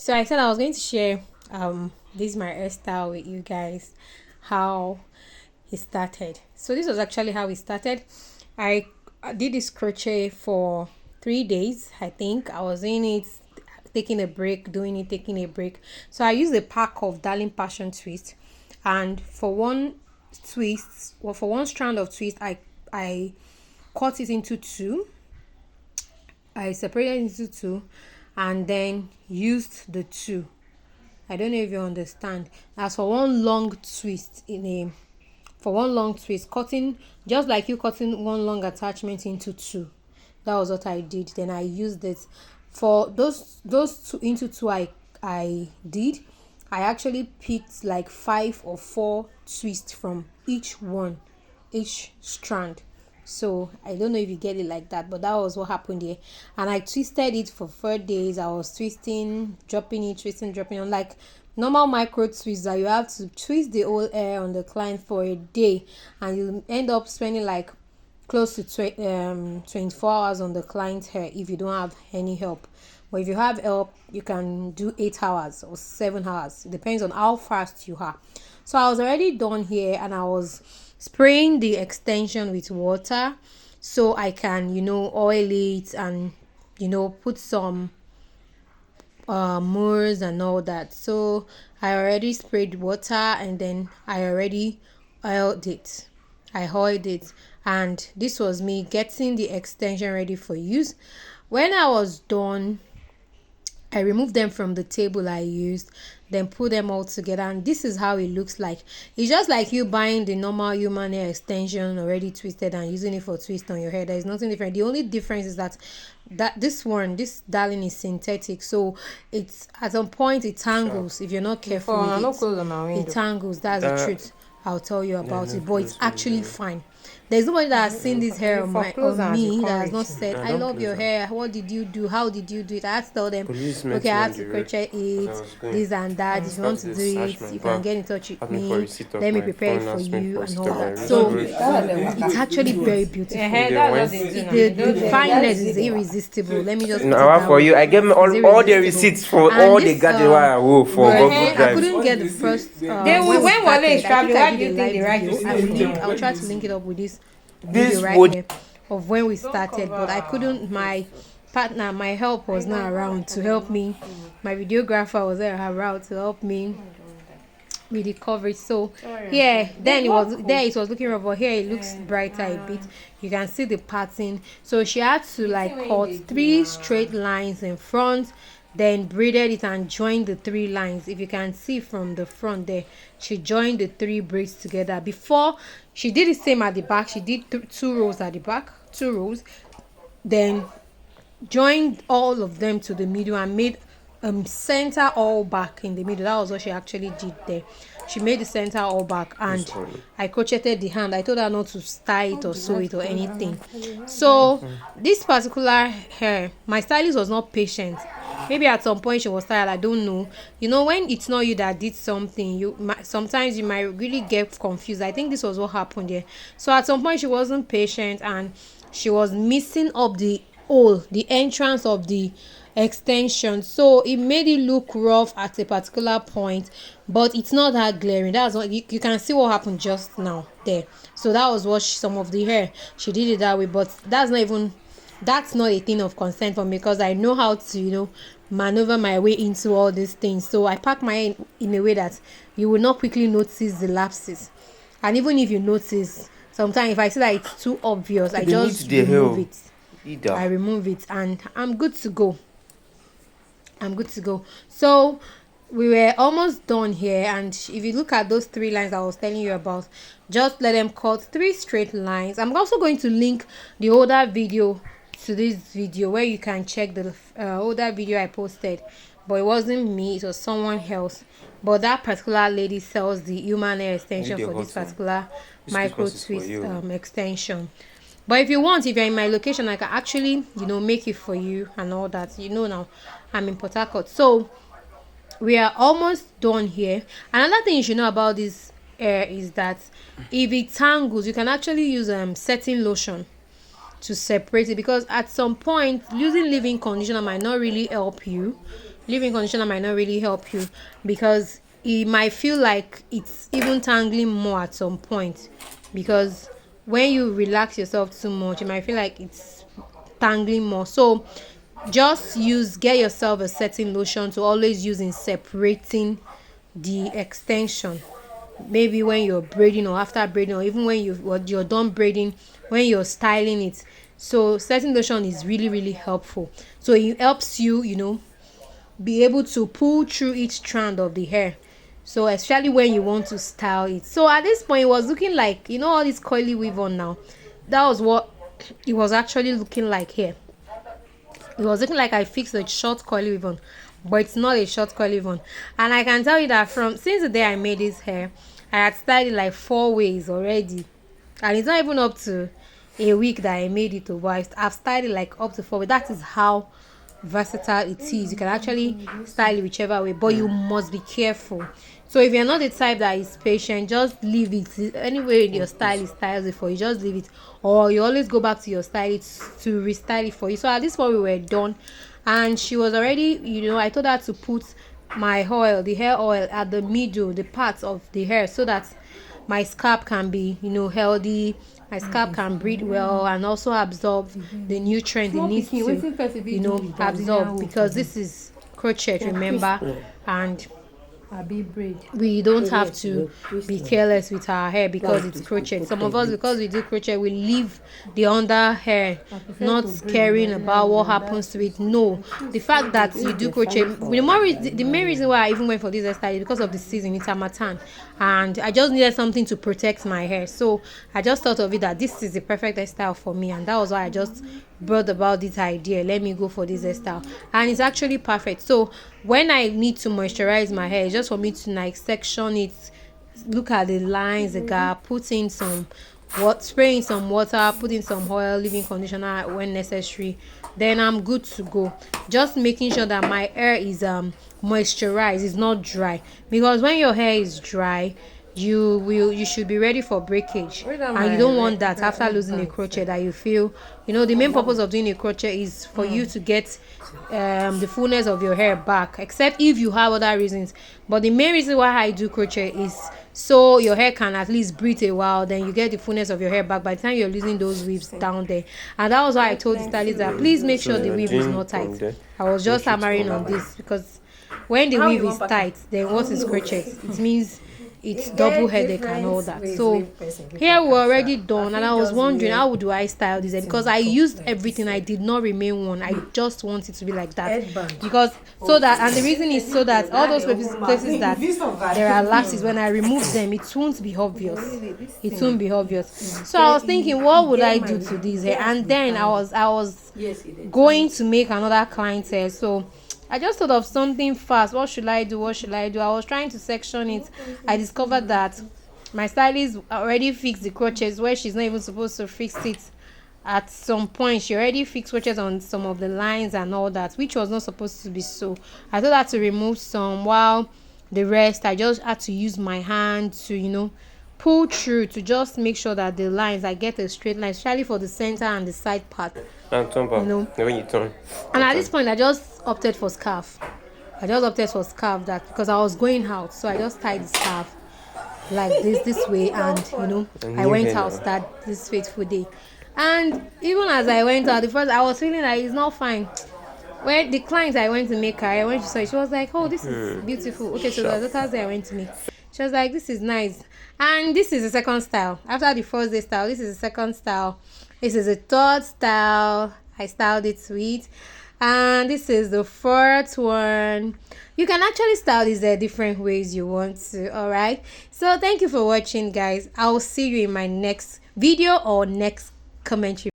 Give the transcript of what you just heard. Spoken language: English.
So I said I was going to share this my hairstyle with you guys, how it started. So this was actually how it started. I did this crochet for 3 days. I think I was in it, taking a break, doing it, taking a break. So I used a pack of Darling Passion Twist, and for one twist, well, for one strand of twist, I cut it into two. I separated into two, and then used the two. I don't know if you understand. As for one long twist cutting, just like you cutting one long attachment into two. That was what I did. Then I used it for those two into two. I did. I actually picked like 5 or 4 twists from each strand. So I don't know if you get it like that, but that was what happened here. And I twisted it for 4 days. I was twisting, dropping it, twisting, dropping on, like normal micro twists that you have to twist the whole hair on the client for a day, and you end up spending like close to 24 hours on the client's hair if you don't have any help. But if you have help, you can do 8 hours or 7 hours. It depends on how fast you are. So I was already done here, and I was spraying the extension with water so I can, oil it, and, put some moors and all that. So I already sprayed water, and then I already oiled it. And this was me getting the extension ready for use. When I was done, I removed them from the table I used, then put them all together, and this is how it looks like. It's just like you buying the normal human hair extension already twisted and using it for twist on your hair. There is nothing different. The only difference is that this Darling is synthetic, so it's at some point it tangles if you're not careful with it. It tangles. That's the truth. I'll tell you about it, but it's actually fine. There's nobody that has seen this hair on me that has not said, I love your hair. What did you do? How did you do it? I have to tell them, okay, I have to crochet it, this and that. If you want to do it, you can get in touch with me. Let me prepare it for you and all that. So it's actually very beautiful. The fineness is irresistible. Let me just now for you. I gave me all the receipts for all the gadgets I wore for Google Drive. I couldn't get the first. Then when Wale is traveling, what do you think the right? I'll try to link it up with this video right here of when we started, but I couldn't. My partner, my help was not around to help me. My videographer was there around to help me with the coverage. So yeah, then it was looking rough, but here it looks brighter a bit. You can see the pattern. So she had to like cut 3 straight lines in front, then braided it and joined the 3 lines. If you can see from the front there, she joined the 3 braids together. Before she did the same at the back, she did 2 rows at the back, 2 rows, then joined all of them to the middle and made center all back in the middle. That was what she actually did there. She made the center all back, and I crocheted the hand. I told her not to tie it or sew it or anything. So this particular hair, my stylist was not patient. Maybe at some point she was tired, I don't know. When it's not you that did something, sometimes you might really get confused. I think this was what happened there. So at some point she wasn't patient, and she was missing up the entrance of the extension, so it made it look rough at a particular point, but it's not that glaring. That's what you can see what happened just now there. So that was what some of the hair she did it that way, but that's not a thing of concern for me, because I know how to maneuver my way into all these things. So I pack my hair in a way that you will not quickly notice the lapses, and even if you notice, sometimes if I see that it's too obvious, I just remove it. I remove it, and I'm good to go. So we were almost done here, and if you look at those 3 lines I was telling you about, just let them cut 3 straight lines. I'm also going to link the older video to this video, where you can check the older video I posted, but it wasn't me, it was someone else. But that particular lady sells the human hair extension for this particular micro twist extension. But if you're in my location, I can actually make it for you and all that. Now I'm in Port Harcourt, so we are almost done here. Another thing you should know about this hair is that if it tangles, you can actually use setting lotion to separate it, because at some point using leave-in conditioner might not really help you leave-in conditioner might not really help you, because it might feel like it's even tangling more at some point, because when you relax yourself too much, you might feel like it's tangling more. So just get yourself a setting lotion to always use in separating the extension, maybe when you're braiding or after braiding, or even when you're done braiding, when you're styling it. So setting lotion is really, really helpful. So it helps you, be able to pull through each strand of the hair, so especially when you want to style it. So at this point, it was looking like, all this coily weave on now, that was what it was actually looking like here. It was looking like I fixed a short coily weave on, but it's not a short coily weave on. And I can tell you that since the day I made this hair, I had styled it like 4 ways already, and it's not even up to a week that I made it, but I've styled it like up to 4 ways. That is how versatile it is. You can actually style it whichever way, but you must be careful. So if you're not the type that is patient, just leave it. Anyway your stylist styles it for you, just leave it, or you always go back to your stylist to restyle it for you. So at this point we were done, and she was already, I told her to put my oil, the hair oil, at the middle, the parts of the hair, so that my scalp can be, healthy, my scalp can breathe well, and also absorb the nutrients it needs to, absorb, because this is crochet, remember, and we don't have to be careless with our hair because it's crochet. Some of us, because we do crochet, we leave the under hair, not caring about what happens to it. No, the fact that you do crochet, the main reason why I even went for this hairstyle is because of the season. It's Harmattan, and I just needed something to protect my hair, so I just thought of it that this is the perfect hairstyle for me, and that was why I just brought about this idea. Let me go for this hairstyle, and it's actually perfect. So when I need to moisturize my hair, it's just for me to like section it, look at the lines, the gap, put in some spray in some water, put in some oil, leave-in conditioner when necessary, then I'm good to go. Just making sure that my hair is moisturized, it's not dry, because when your hair is dry, you should be ready for breakage, and you don't want that after losing a crochet, that you feel, the main purpose of doing a crochet is for you to get the fullness of your hair back, except if you have other reasons. But the main reason why I do crochet is so your hair can at least breathe a while, then you get the fullness of your hair back by the time you're losing those weaves down there. And that was why I told the stylist that please make sure the weave is not tight. I was just hammering on this, because when the weave is tight, then what is crochet? It means it's double headache and all that. So here we're already done, and I was wondering, how do I style this hair, because I used everything, I did not remain one. I just want it to be like that, because so that, and the reason is so that all those places that there are lashes, when I remove them, it won't be obvious. It won't be obvious. So I was thinking, what would I do to this hair? And then I was going to make another client's hair, so I just thought of something fast. What should I do? I was trying to section it. I discovered that my stylist already fixed the crochets where she's not even supposed to fix it. At some point, she already fixed crochets on some of the lines and all that, which was not supposed to be so. I told her to remove some, while the rest I just had to use my hand to, pull through, to just make sure that the lines, I get a straight line, especially for the center and the side part. When you turn. And at this point, I just opted for scarf. That because I was going out, so I just tied the scarf like this way, and I went out this fateful day. And even as I went out, I was feeling like it's not fine. When the client I went to make her, I went to say, she was like, "Oh, this is beautiful." Okay, so the daughter's day I went to make. She was like, "This is nice." And this is the second style. After the first day style, this is the second style. This is the third style I styled it with. And this is the fourth one. You can actually style these different ways you want to. All right. So thank you for watching, guys. I'll see you in my next video or next commentary.